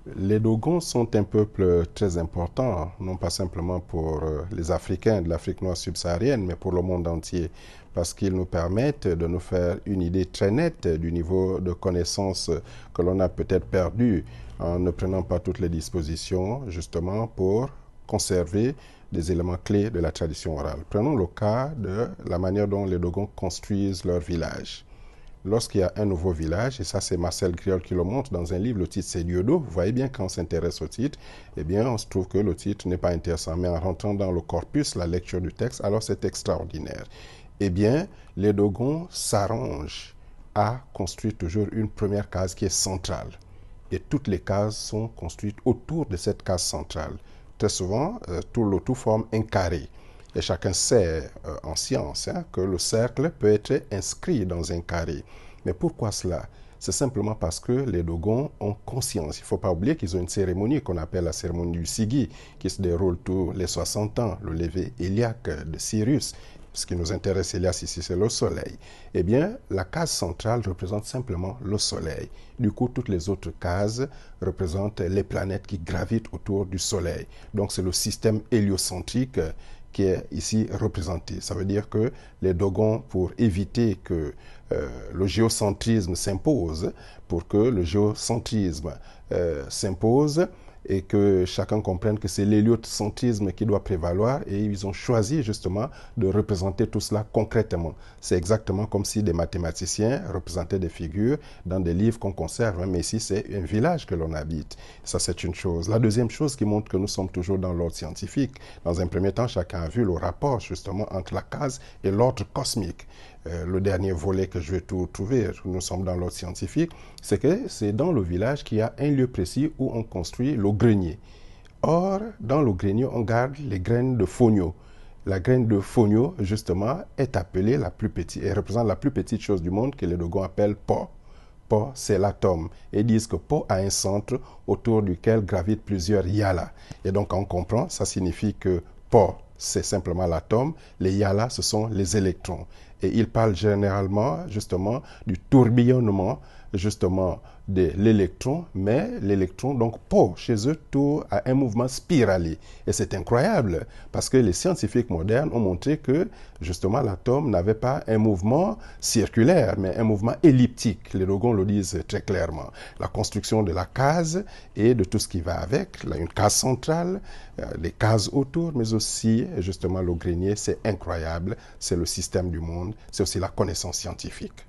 Les Dogons sont un peuple très important, non pas simplement pour les Africains de l'Afrique noire subsaharienne, mais pour le monde entier, parce qu'ils nous permettent de nous faire une idée très nette du niveau de connaissance que l'on a peut-être perdu en ne prenant pas toutes les dispositions, justement, pour conserver des éléments clés de la tradition orale. Prenons le cas de la manière dont les Dogons construisent leur village. Lorsqu'il y a un nouveau village, et ça c'est Marcel Griol qui le montre dans un livre, le titre c'est Diodo, vous voyez bien quand on s'intéresse au titre, eh bien on se trouve que le titre n'est pas intéressant, mais en rentrant dans le corpus, la lecture du texte, alors c'est extraordinaire. Eh bien, les Dogons s'arrangent à construire toujours une première case qui est centrale. Et toutes les cases sont construites autour de cette case centrale. Très souvent, tout le tout forme un carré. Et chacun sait en science que le cercle peut être inscrit dans un carré. Mais pourquoi cela? C'est simplement parce que les Dogons ont conscience. Il ne faut pas oublier qu'ils ont une cérémonie qu'on appelle la cérémonie du Sigi, qui se déroule tous les 60 ans, le lever héliaque de Sirius. Ce qui nous intéresse, Elias, ici, c'est le Soleil. Eh bien, la case centrale représente simplement le Soleil. Du coup, toutes les autres cases représentent les planètes qui gravitent autour du Soleil. Donc, c'est le système héliocentrique qui est ici représenté. Ça veut dire que les Dogons, pour éviter que le géocentrisme s'impose, pour que le géocentrisme s'impose, et que chacun comprenne que c'est l'héliocentrisme qui doit prévaloir, et ils ont choisi justement de représenter tout cela concrètement. C'est exactement comme si des mathématiciens représentaient des figures dans des livres qu'on conserve, mais ici c'est un village que l'on habite. Ça c'est une chose. La deuxième chose qui montre que nous sommes toujours dans l'ordre scientifique. Dans un premier temps, chacun a vu le rapport justement entre la case et l'ordre cosmique. Le dernier volet que je vais tout trouver, nous sommes dans l'ordre scientifique, c'est que c'est dans le village qu'il y a un lieu précis où on construit le grenier. Or, dans le grenier, on garde les graines de fonio. La graine de fonio, justement, est appelée la plus petite, et représente la plus petite chose du monde que les Dogons appellent Po. Po, c'est l'atome. Et ils disent que Po a un centre autour duquel gravitent plusieurs yalas. Et donc, on comprend, ça signifie que Po, c'est simplement l'atome. Les yalas, ce sont les électrons. Et ils parlent généralement, justement, du tourbillonnement, justement, de l'électron, mais l'électron, donc Po, chez eux, tourne à un mouvement spiralé. Et c'est incroyable, parce que les scientifiques modernes ont montré que, justement, l'atome n'avait pas un mouvement circulaire, mais un mouvement elliptique. Les Dogons le disent très clairement. La construction de la case et de tout ce qui va avec, là, une case centrale, les cases autour, mais aussi, justement, le grenier, c'est incroyable. C'est le système du monde, c'est aussi la connaissance scientifique.